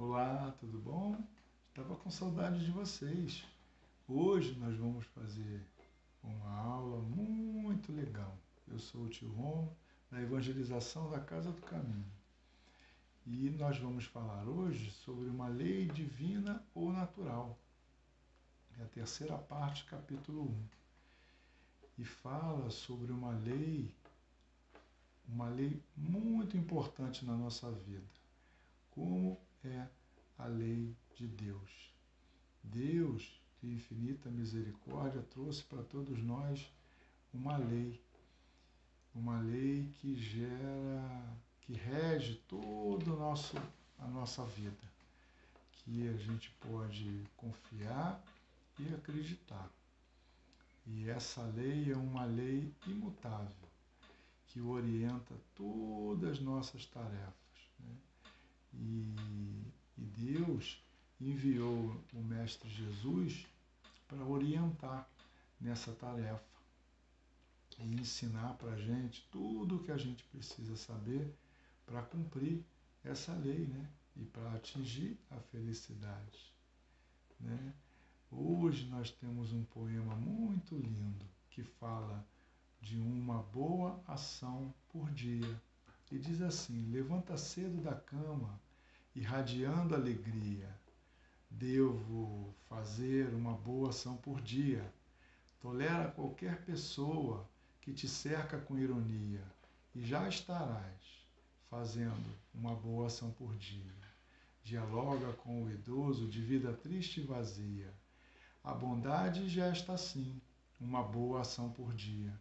Olá, tudo bom? Estava com saudade de vocês. Hoje nós vamos fazer uma aula muito legal. Eu sou o tio Ron, da Evangelização da Casa do Caminho. E nós vamos falar hoje sobre uma lei divina ou natural. É a terceira parte, capítulo 1. E fala sobre uma lei muito importante na nossa vida. Como é a lei de Deus. Deus, de infinita misericórdia, trouxe para todos nós uma lei que rege toda a nossa vida, que a gente pode confiar e acreditar. E essa lei é uma lei imutável, que orienta todas as nossas tarefas, né? E Deus enviou o Mestre Jesus para orientar nessa tarefa e ensinar para a gente tudo o que a gente precisa saber para cumprir essa lei, né? E para atingir a felicidade, né? Hoje nós temos um poema muito lindo que fala de uma boa ação por dia. E diz assim: levanta cedo da cama, irradiando alegria. Devo fazer uma boa ação por dia. Tolera qualquer pessoa que te cerca com ironia, e já estarás fazendo uma boa ação por dia. Dialoga com o idoso de vida triste e vazia. A bondade já está sim, uma boa ação por dia.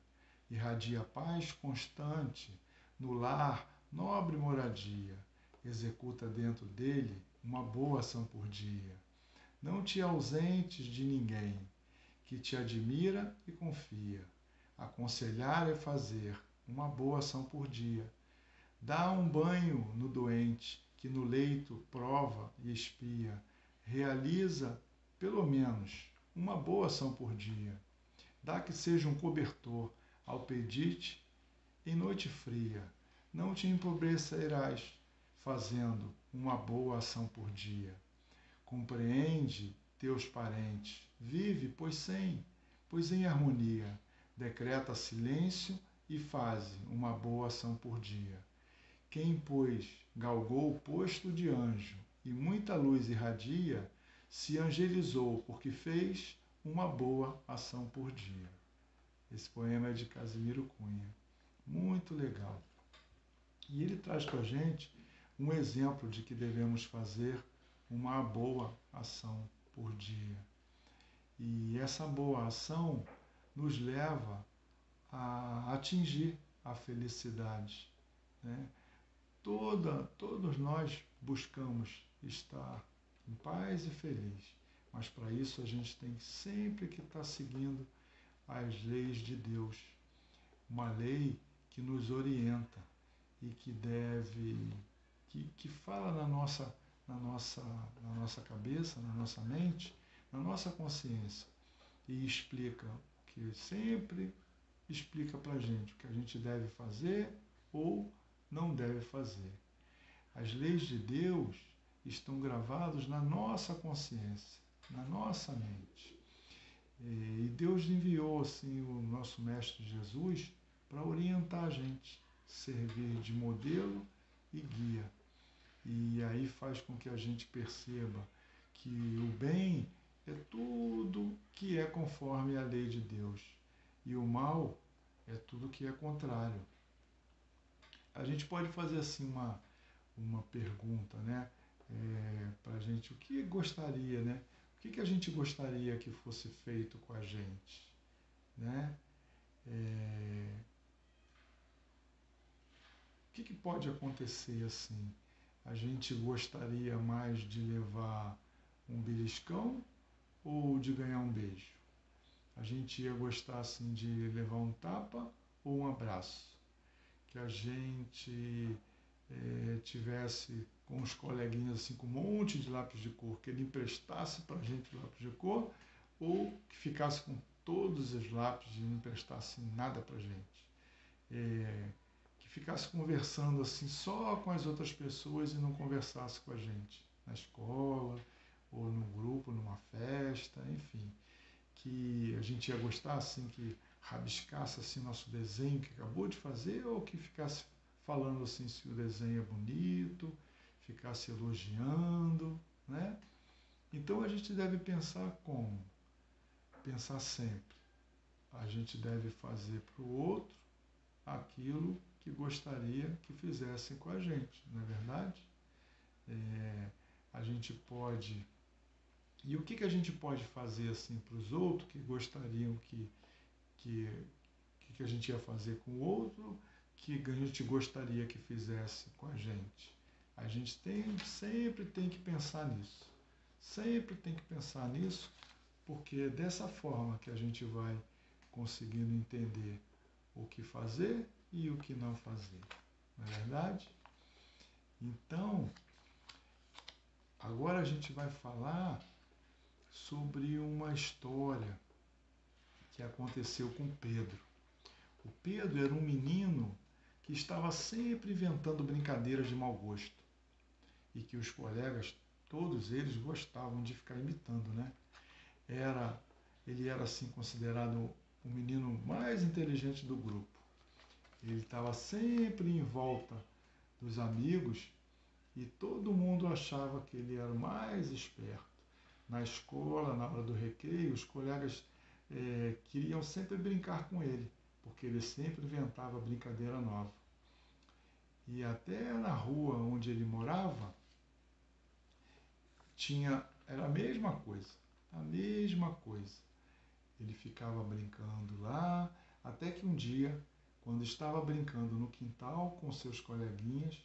Irradia paz constante, no lar, nobre moradia. Executa dentro dele uma boa ação por dia. Não te ausentes de ninguém que te admira e confia. Aconselhar é fazer uma boa ação por dia. Dá um banho no doente que no leito prova e espia. Realiza, pelo menos, uma boa ação por dia. Dá que seja um cobertor ao pedite em noite fria. Não te empobrecerás fazendo uma boa ação por dia. Compreende teus parentes, vive, pois em harmonia. Decreta silêncio e faze uma boa ação por dia. Quem, pois, galgou o posto de anjo e muita luz irradia, se angelizou porque fez uma boa ação por dia. Esse poema é de Casimiro Cunha. Muito legal. E ele traz para a gente um exemplo de que devemos fazer uma boa ação por dia. E essa boa ação nos leva a atingir a felicidade, né? Todos nós buscamos estar em paz e feliz, mas para isso a gente tem sempre que estar seguindo as leis de Deus. Uma lei que nos orienta e que fala na nossa cabeça, na nossa mente, na nossa consciência, e explica que sempre explica para a gente o que a gente deve fazer ou não deve fazer. As leis de Deus estão gravadas na nossa consciência, na nossa mente. E Deus enviou assim o nosso Mestre Jesus para orientar a gente, servir de modelo e guia. E aí faz com que a gente perceba que o bem é tudo que é conforme a lei de Deus e o mal é tudo que é contrário. A gente pode fazer assim uma pergunta, né? Para a gente, o que gostaria, né? O que a gente gostaria que fosse feito com a gente, né? O que pode acontecer assim? A gente gostaria mais de levar um beliscão ou de ganhar um beijo? A gente ia gostar assim de levar um tapa ou um abraço? Que a gente tivesse com os coleguinhas assim com um monte de lápis de cor, que ele emprestasse para a gente o lápis de cor, ou que ficasse com todos os lápis e não emprestasse nada para a gente. Que ficasse conversando assim só com as outras pessoas e não conversasse com a gente. na escola, ou no grupo, numa festa, enfim, que a gente ia gostar assim que rabiscasse assim nosso desenho que acabou de fazer, ou que ficasse falando assim se o desenho é bonito, ficasse elogiando, né? Então a gente deve pensar como? Pensar sempre. A gente deve fazer para o outro aquilo que gostaria que fizessem com a gente, não é verdade? A gente pode... E o que a gente pode fazer assim para os outros que gostariam que, que a gente ia fazer com o outro, que a gente gostaria que fizesse com a gente? A gente sempre tem que pensar nisso. Sempre tem que pensar nisso, porque é dessa forma que a gente vai conseguindo entender o que fazer e o que não fazer. Não é verdade? Então, agora a gente vai falar sobre uma história que aconteceu com Pedro. O Pedro era um menino que estava sempre inventando brincadeiras de mau gosto e que os colegas, todos eles, gostavam de ficar imitando, né? Ele era assim considerado o menino mais inteligente do grupo. Ele estava sempre em volta dos amigos e todo mundo achava que ele era o mais esperto. Na escola, na hora do recreio, os colegas queriam sempre brincar com ele, porque ele sempre inventava brincadeira nova. E até na rua onde ele morava, era a mesma coisa, a mesma coisa. Ele ficava brincando lá, até que um dia, quando estava brincando no quintal com seus coleguinhas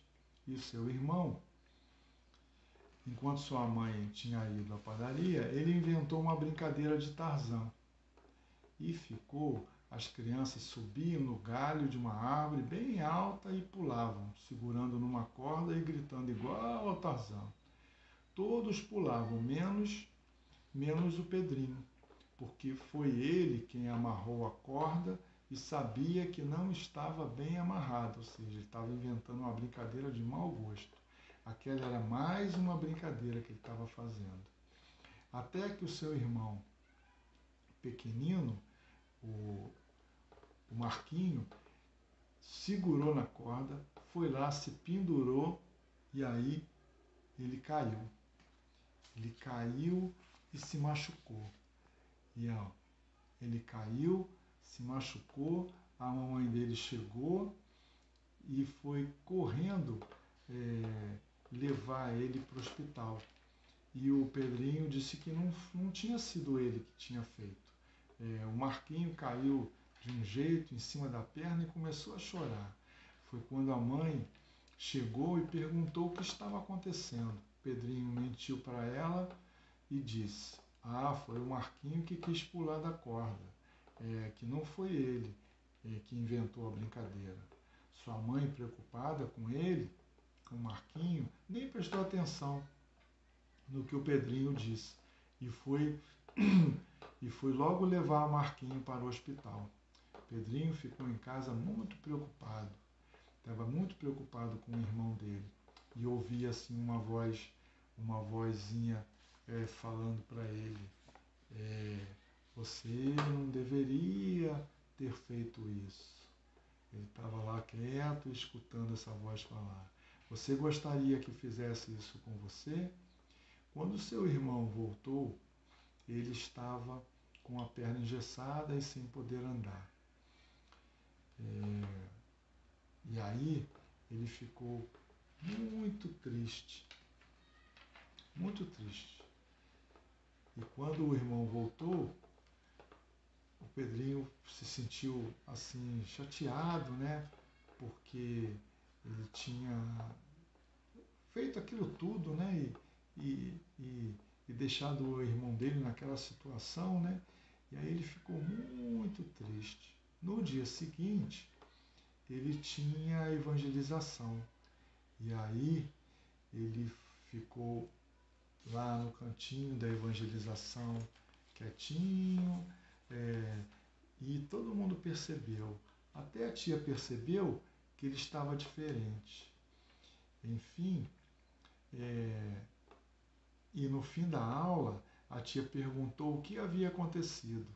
e o seu irmão, enquanto sua mãe tinha ido à padaria, ele inventou uma brincadeira de Tarzan. E as crianças subiam no galho de uma árvore bem alta e pulavam, segurando numa corda e gritando igual ao Tarzan. Todos pulavam, menos o Pedrinho, porque foi ele quem amarrou a corda e sabia que não estava bem amarrado, ou seja, ele estava inventando uma brincadeira de mau gosto. Aquela era mais uma brincadeira que ele estava fazendo. Até que o seu irmão pequenino, o Marquinho, segurou na corda, foi lá, se pendurou e aí ele caiu. Ele caiu e se machucou. E ó, ele caiu, se machucou, a mamãe dele chegou e foi correndo levar ele para o hospital. E o Pedrinho disse que não tinha sido ele que tinha feito. O Marquinho caiu de um jeito em cima da perna e começou a chorar. Foi quando a mãe chegou e perguntou o que estava acontecendo. Pedrinho mentiu para ela e disse: foi o Marquinho que quis pular da corda, que não foi ele que inventou a brincadeira. Sua mãe, preocupada com ele, com o Marquinho, nem prestou atenção no que o Pedrinho disse e foi logo levar o Marquinho para o hospital. Pedrinho ficou em casa muito preocupado, estava muito preocupado com o irmão dele e ouvia assim uma vozinha falando para ele: você não deveria ter feito isso. Ele estava lá quieto, escutando essa voz falar. Você gostaria que fizesse isso com você? Quando seu irmão voltou, ele estava com a perna engessada e sem poder andar. E aí ele ficou muito triste, muito triste. E quando o irmão voltou, o Pedrinho se sentiu assim chateado, né? Porque ele tinha feito aquilo tudo, né? E deixado o irmão dele naquela situação, né? E aí ele ficou muito triste. No dia seguinte, ele tinha a evangelização. E aí ele ficou lá no cantinho da evangelização, quietinho, e todo mundo percebeu. Até a tia percebeu que ele estava diferente. Enfim, E no fim da aula, a tia perguntou o que havia acontecido.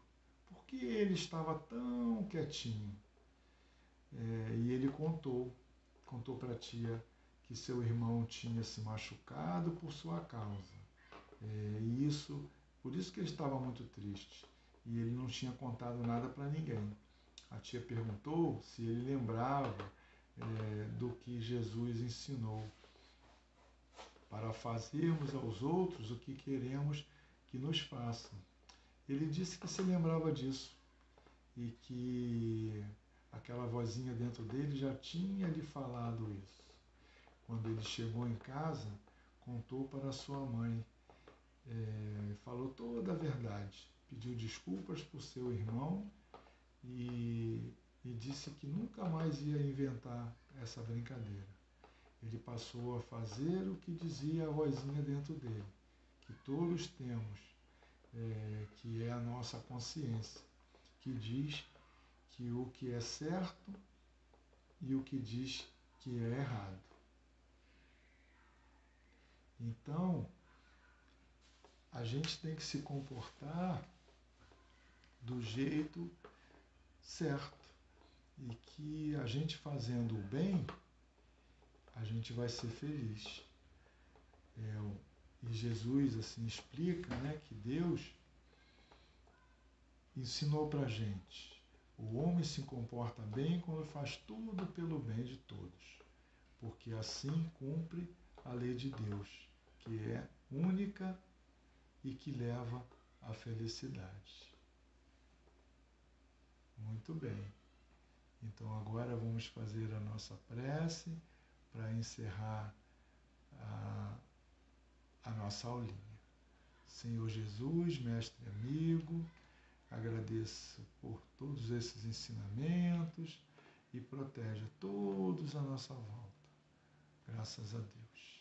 Por que ele estava tão quietinho? E ele contou para a tia que seu irmão tinha se machucado por sua causa. E por isso que ele estava muito triste. E ele não tinha contado nada para ninguém. A tia perguntou se ele lembrava do que Jesus ensinou para fazermos aos outros o que queremos que nos façam. Ele disse que se lembrava disso e que aquela vozinha dentro dele já tinha lhe falado isso. Quando ele chegou em casa, contou para sua mãe, falou toda a verdade, pediu desculpas por seu irmão e disse que nunca mais ia inventar essa brincadeira. Ele passou a fazer o que dizia a vozinha dentro dele, que todos temos, que é a nossa consciência, que diz que o que é certo e o que diz que é errado. Então, a gente tem que se comportar do jeito certo e que a gente fazendo o bem, a gente vai ser feliz. E Jesus assim explica, que Deus ensinou para a gente. O homem se comporta bem quando faz tudo pelo bem de todos, porque assim cumpre a lei de Deus, que é única e que leva à felicidade. Muito bem. Então agora vamos fazer a nossa prece para encerrar a nossa aulinha. Senhor Jesus, mestre amigo, agradeço por todos esses ensinamentos e protege todos à nossa volta. Graças a Deus.